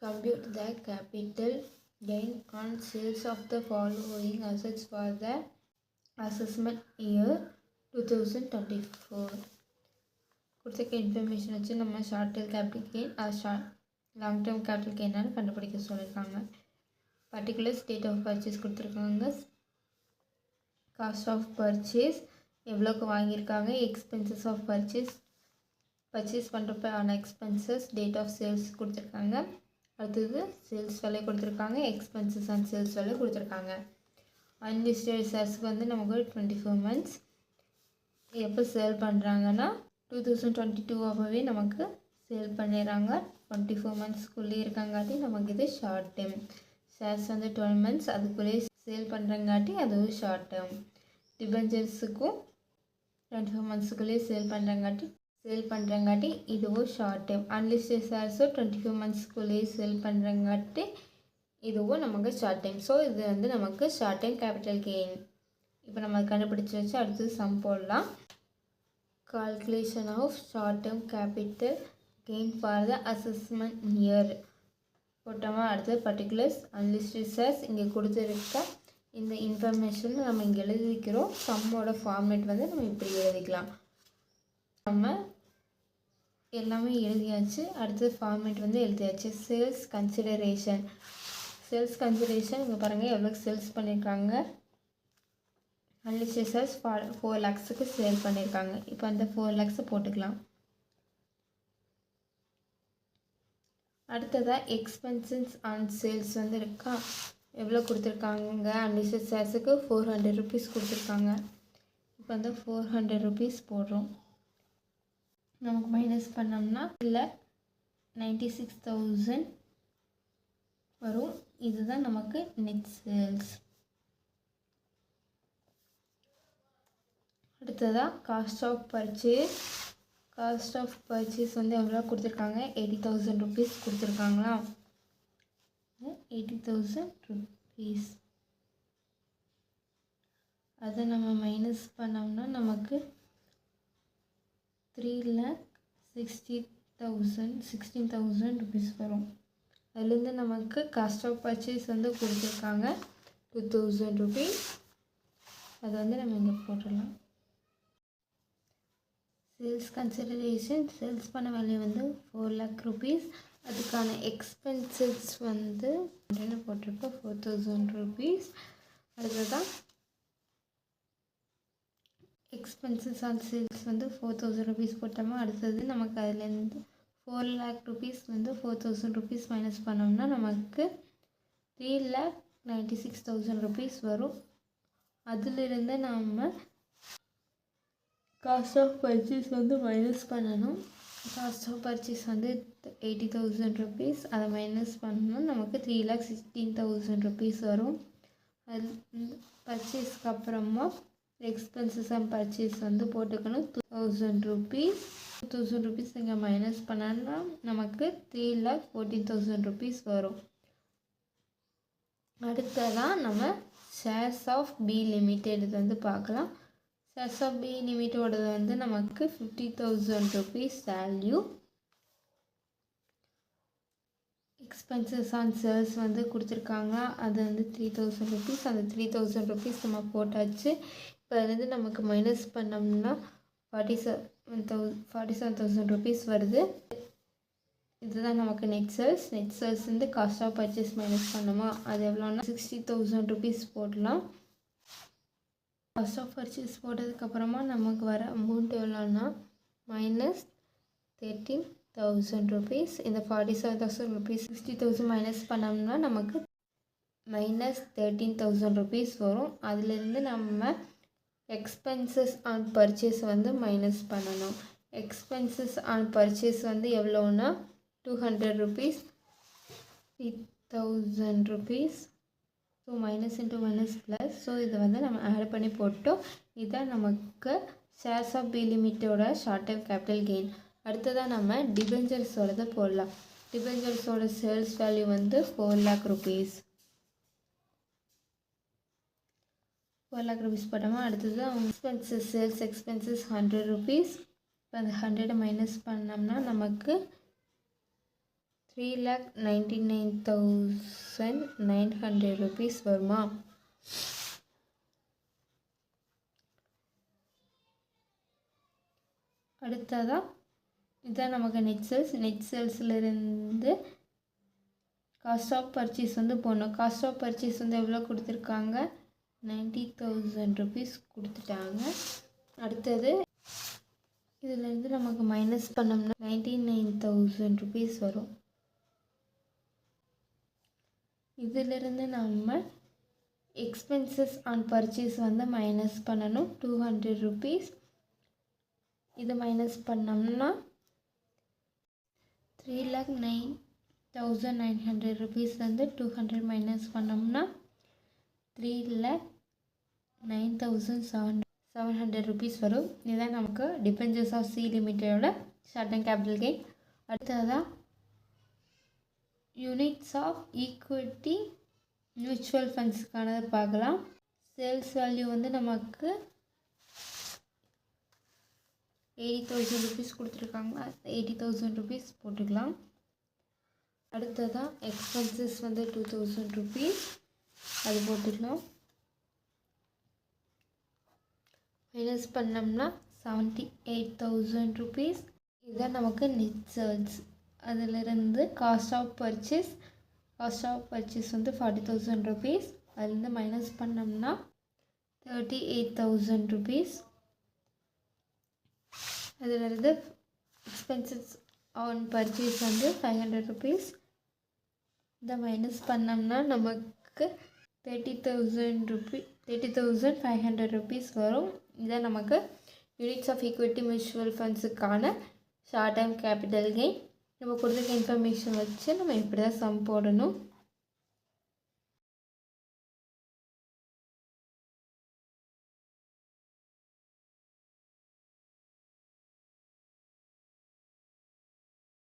compute the capital gain on sales of the following assets for the assessment year 2024. கொடுத்த information வச்சு நம்ம short term capital gain long term capital கெயினானு கண்டுபிடிக்க சொல்லியிருக்காங்க. Particulars date of purchase கொடுத்துருக்காங்க, cost of purchase எவ்வளோக்கு வாங்கியிருக்காங்க, expenses of purchase பண்ணுறப்ப ஆன எக்ஸ்பென்சஸ், டேட் ஆஃப் சேல்ஸ் கொடுத்துருக்காங்க. அடுத்தது சேல்ஸ் வேலை கொடுத்துருக்காங்க, எக்ஸ்பென்சஸ் அண்ட் சேல்ஸ் வேலை கொடுத்துருக்காங்க. அன்லிஸ்டட் ஷேர்ஸ்க்கு வந்து நமக்கு 24 months. எப்போ சேல் பண்ணுறாங்கன்னா 2022 அப்போவே நமக்கு சேல் பண்ணிடுறாங்க. 24 monthsக்குள்ளே இருக்காங்காட்டி நமக்கு இது ஷார்ட் டேர்ம். ஷேர்ஸ் வந்து 12 months அதுக்குள்ளேயே சேல் பண்ணுறங்காட்டி அதுவும் ஷார்ட் டேர்ம். டிபெஞ்சர்ஸுக்கும் 24 monthsக்குள்ளேயே சேல் பண்ணுறங்காட்டி இதுவும் ஷார்ட் டேர்ம். அன்லிஸ்டட் ஷேர்ஸும் 24 monthsக்குள்ளேயே சேல் பண்ணுறங்காட்டி இதுவும் நமக்கு ஷார்ட் டைம். ஸோ இது வந்து நமக்கு ஷார்ட் டைம் கேபிட்டல் கெயின். இப்போ நம்ம கண்டுபிடிச்சி வச்சு அடுத்தது சம் போடலாம். Calculation of short term capital gain for the assessment year போட்டோமா. அடுத்தது பர்டிகுலர்ஸ் அன்லிஸ்டட் ஷேர்ஸ் இங்கே கொடுத்துருக்க இந்த இன்ஃபர்மேஷன் நம்ம இங்கே எழுதிக்கிறோம். சம்மோட ஃபார்மேட் வந்து நம்ம இப்படி எழுதிக்கலாம். நம்ம எல்லாமே எழுதியாச்சு. அடுத்தது ஃபார்மேட் வந்து எழுதியாச்சு. சேல்ஸ் கன்சிடரேஷன் இங்கே பாருங்கள் எவ்வளோக்கு சேல்ஸ் பண்ணியிருக்காங்க. அன்லிஸ்டட் ஷேர்ஸ் 4 lakhsக்கு சேல் பண்ணியிருக்காங்க. இப்போ அந்த 4 lakhs போட்டுக்கலாம். அடுத்ததாக எக்ஸ்பென்சஸ் ஆன் சேல்ஸ் வந்து இருக்கா, எவ்வளோ கொடுத்துருக்காங்க. அன்லிஸ்டட் ஷேர்ஸுக்கு 400 rupees கொடுத்துருக்காங்க. இப்போ வந்து 400 rupees போடுறோம். நமக்கு மைனஸ் பண்ணோம்னா இல்லை 96,000 வரும். இதுதான் நமக்கு நெட் சேல்ஸ். அடுத்ததாக காஸ்ட் ஆஃப் பர்ச்சேஸ் வந்து எவ்வளோ கொடுத்துருக்காங்க, 80,000 rupees கொடுத்துருக்காங்களா. 80,000 rupees அதை நம்ம மைனஸ் பண்ணோம்னா நமக்கு 3,60,000 rupees வரும். அதுலேருந்து நமக்கு காஸ்ட் ஆஃப் பர்ச்சேஸ் வந்து கொடுத்துருக்காங்க 2,000 rupees. அதை வந்து நம்ம இங்கே போட்டுடலாம். சேல்ஸ் கன்சிடரேஷன் சேல்ஸ் பண்ண வேல்யூ வந்து 4 lakh rupees. அதுக்கான எக்ஸ்பென்சஸ் வந்து என்ன போட்டிருக்கோம் 4,000 rupees. அதுதான் எக்ஸ்பென்சஸ் ஆன் சேல்ஸ் வந்து 4,000 rupees போட்டோமா. அடுத்தது நமக்கு அதுலேருந்து 4 lakh rupees வந்து 4,000 rupees மைனஸ் பண்ணோம்னா நமக்கு 3,96,000 rupees வரும். அதிலிருந்து நம்ம காஸ்ட் ஆஃப் பர்ச்சேஸ் வந்து மைனஸ் பண்ணணும். காஸ்ட் ஆஃப் பர்ச்சேஸ் வந்து 80,000 rupees. அதை மைனஸ் பண்ணணும் நமக்கு 3,16,000 rupees வரும். அது பர்ச்சேஸ்க்கு அப்புறமா எக்ஸ்பென்சஸ் அண்ட் பர்ச்சேஸ் வந்து போட்டுக்கணும் 2,000 rupees. 2,000 rupees இங்கே மைனஸ் பண்ணோன்னா நமக்கு 3,14,000 rupees வரும். அடுத்ததான் நம்ம ஷேர்ஸ் ஆஃப் பி லிமிடெட் வந்து பார்க்கலாம். ஷேர்ஸ் ஆஃப் பி லிமிட்டோடது வந்து நமக்கு 50,000 rupees value. Expenses on sales வந்து கொடுத்துருக்காங்க, அது வந்து 3,000 rupees. அந்த 3,000 rupees நம்ம போட்டாச்சு. இப்போ அதுலேருந்து நமக்கு மைனஸ் பண்ணோம்னா 47,000 rupees வருது. இதுதான் நமக்கு நெட் சேல்ஸ் வந்து காஸ்ட் ஆஃப் பர்ச்சேஸ் மைனஸ் பண்ணோமா, அது எவ்வளோன்னா 60,000 rupees போடலாம். காஸ்ட் ஆஃப் பர்ச்சேஸ் போட்டதுக்கப்புறமா நமக்கு வர அமௌண்ட் எவ்வளோன்னா -13,000 rupees. இந்த 47,000 rupees 60,000 மைனஸ் பண்ணோம்னா நமக்கு -13,000 rupees வரும். அதிலிருந்து நம்ம எக்ஸ்பென்சஸ் ஆன் பர்ச்சேஸ் வந்து மைனஸ் பண்ணணும். எக்ஸ்பென்சஸ் ஆன் பர்ச்சேஸ் வந்து எவ்வளோன்னா 200 rupees 3,000 rupees. So minus into minus plus. So இதை வந்து நம்ம ஆட் பண்ணி போட்டோம். இதுதான் நமக்கு ஷேர்ஸ் ஆஃப் பி லிமிட்டோட ஷார்ட் டைம் கேபிட்டல் கெயின். அடுத்ததாக நம்ம டிபெஞ்சர்ஸோடது போடலாம். டிபெஞ்சர்ஸோட சேல்ஸ் வேல்யூ வந்து 4 lakh rupees. 4 lakh rupees போட்டோமா. அடுத்தது அவங்க எக்ஸ்பென்சஸ் சேல்ஸ் எக்ஸ்பென்சஸ் 100 rupees. இப்போ அந்த 100 மைனஸ் பண்ணோம்னா நமக்கு 3,99,900 rupees வருமா? அடுத்ததாக இதுதான் நமக்கு நெட் சேல்ஸ்லேருந்து காஸ்ட் ஆஃப் பர்ச்சேஸ் வந்து போடணும். காஸ்ட் ஆஃப் பர்ச்சேஸ் வந்து எவ்வளோ கொடுத்துருக்காங்க? 90,000 rupees கொடுத்துட்டாங்க. அடுத்தது இதிலேருந்து நமக்கு மைனஸ் பண்ணோம்னா 99,000 rupees வரும். இதிலிருந்து நம்ம எக்ஸ்பென்சஸ் ஆன் பர்ச்சேஸ் வந்து மைனஸ் பண்ணணும் 200 rupees. இது மைனஸ் பண்ணோம்னா 3,09,900 rupees வந்து 200 மைனஸ் பண்ணோம்னா 3,09,700 rupees வரும். இதுதான் நமக்கு டிபெஞ்சர்ஸ் ஆஃப் சி லிமிட்டடோட ஷார்ட் அண்ட் கேபிட்டல் கெயின். அடுத்ததாக யூனிட்ஸ் ஆஃப் ஈக்விட்டி மியூச்சுவல் ஃபண்ட்ஸுக்கானது பார்க்கலாம். சேல்ஸ் வேல்யூ வந்து நமக்கு 80,000 rupees கொடுத்துருக்காங்க. 80,000 rupees போட்டுக்கலாம். அடுத்ததாக எக்ஸ்பென்சஸ் வந்து 2,000 rupees அது போட்டுக்கலாம். மைனஸ் பண்ணோம்னா 78,000 rupees. இதுதான் நமக்கு நெட் சேல்ஸ். அதிலிருந்து காஸ்ட் ஆஃப் பர்ச்சேஸ் வந்து 40,000 rupees. அதுலேருந்து மைனஸ் பண்ணோம்னா 38,000 rupees. அதிலிருந்து எக்ஸ்பென்சஸ் ஆன் பர்ச்சேஸ் வந்து 500 rupees. இதை மைனஸ் பண்ணோம்னா நமக்கு 30,500 rupees வரும். இதான் நமக்கு யூனிட்ஸ் ஆஃப் ஈக்விட்டி மியூச்சுவல் ஃபண்ட்ஸுக்கான ஷார்ட் டேர்ம் கேபிட்டல் கெயின். நம்ம கொடுத்துருக்க இன்ஃபர்மேஷன் வச்சு நம்ம இப்படி தான் சம் போடணும்.